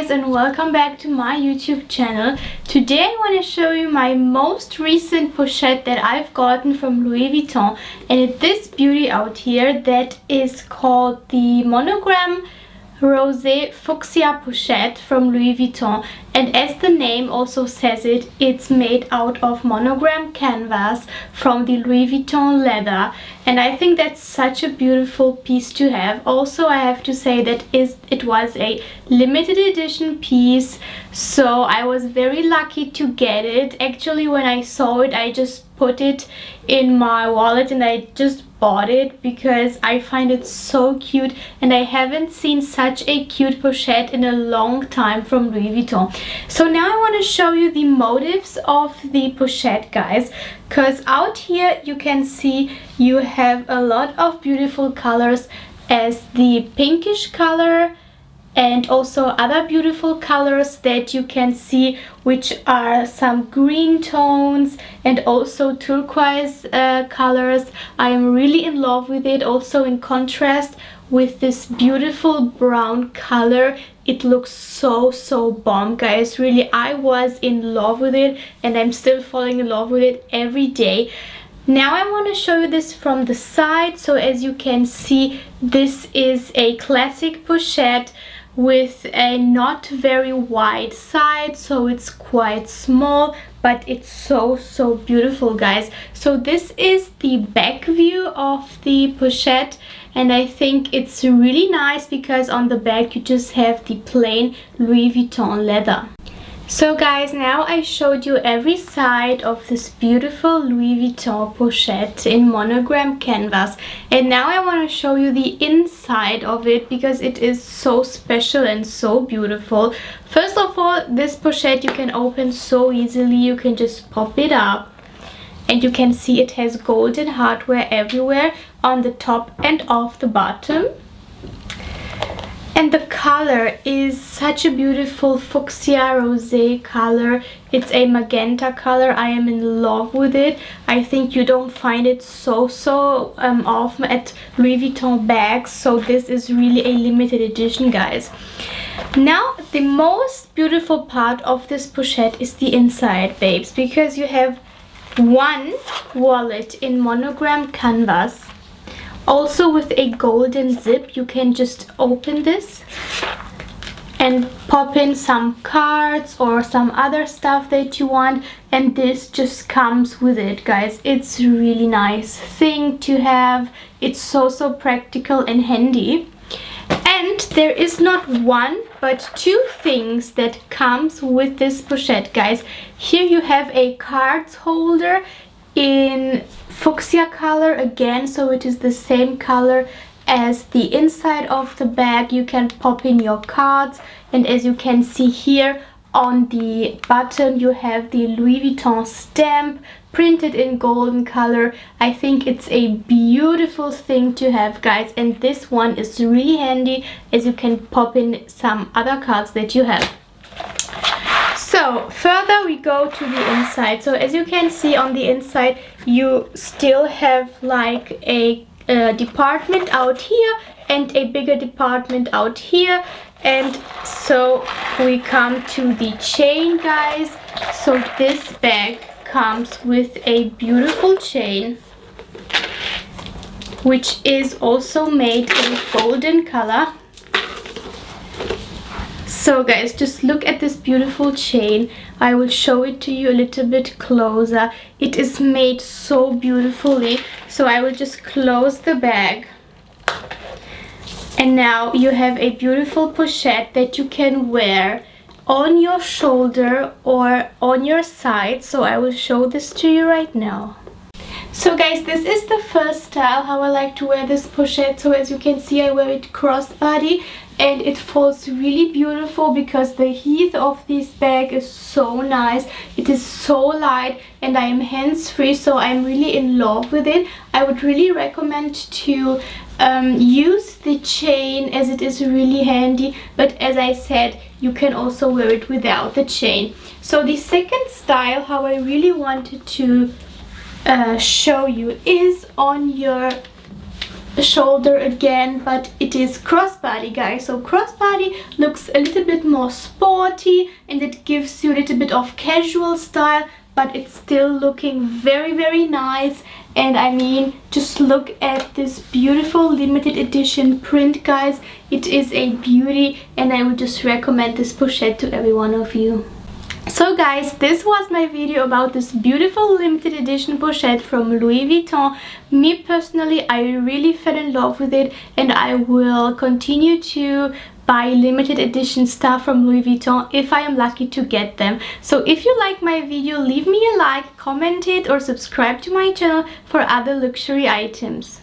guys, and welcome back to my YouTube channel. Today I want to show you my most recent pochette that I've gotten from Louis Vuitton, and it's this beauty out here that is called the Monogram Rosé Fuchsia Pochette from Louis Vuitton. And as the name also says it, it's made out of monogram canvas from the Louis Vuitton leather, and I think that's such a beautiful piece to have. Also, I have to say that it was a limited edition piece, so I was very lucky to get it. Actually, when I saw it, I just put it in my wallet and I just bought it because I find it so cute, and I haven't seen such a cute pochette in a long time from Louis Vuitton. So now I want to show you the motifs of the pochette, guys, because out here you can see you have a lot of beautiful colors as the pinkish color, and also other beautiful colors that you can see, which are some green tones and also turquoise colors. I am really in love with it. Also in contrast with this beautiful brown color, it looks so bomb, guys. Really, I was in love with it and I'm still falling in love with it every day. Now I want to show you this from the side. So as you can see, this is a classic pochette with a not very wide side, so it's quite small, but it's so beautiful, guys. So this is the back view of the pochette, and I think it's really nice because on the back you just have the plain Louis Vuitton leather. So guys, now I showed you every side of this beautiful Louis Vuitton pochette in monogram canvas, and now I want to show you the inside of it because it is so special and so beautiful. First of all, this pochette you can open so easily. You can just pop it up and you can see it has golden hardware everywhere on the top and off the bottom. And the color is such a beautiful fuchsia rosé color. It's a magenta color. I am in love with it. I think you don't find it so often at Louis Vuitton bags, so this is really a limited edition, guys. Now the most beautiful part of this pochette is the inside, babes, because you have one wallet in monogram canvas, also with a golden zip. You can just open this and pop in some cards or some other stuff that you want, and this just comes with it, guys. It's a really nice thing to have. It's so practical and handy. And there is not one but two things that comes with this pochette, guys. Here you have a cards holder in fuchsia color again, so it is the same color as the inside of the bag. You can pop in your cards, and as you can see here on the bottom you have the Louis Vuitton stamp printed in golden color. I think it's a beautiful thing to have, guys, and this one is really handy as you can pop in some other cards that you have. So further we go to the inside. So as you can see on the inside, you still have like a department out here and a bigger department out here. And so we come to the chain, guys. So this bag comes with a beautiful chain, which is also made in golden color. So guys, just look at this beautiful chain. I will show it to you a little bit closer. It is made so beautifully. So I will just close the bag. And now you have a beautiful pochette that you can wear on your shoulder or on your side. So I will show this to you right now. So guys, this is the first style how I like to wear this pochette. So as you can see, I wear it crossbody, and it falls really beautiful because the height of this bag is so nice. It is so light and I am hands-free, so I'm really in love with it. I would really recommend to use the chain as it is really handy, but as I said, you can also wear it without the chain. So the second style how I really wanted to show you is on your shoulder again, but it is crossbody, guys. So crossbody looks a little bit more sporty and it gives you a little bit of casual style, but it's still looking very, very nice. And I mean, just look at this beautiful limited edition print, guys. It is a beauty, and I would just recommend this pochette to every one of you. So guys, this was my video about this beautiful limited edition pochette from Louis Vuitton. Me personally, I really fell in love with it, and I will continue to buy limited edition stuff from Louis Vuitton if I am lucky to get them. So if you like my video, leave me a like, comment it, or subscribe to my channel for other luxury items.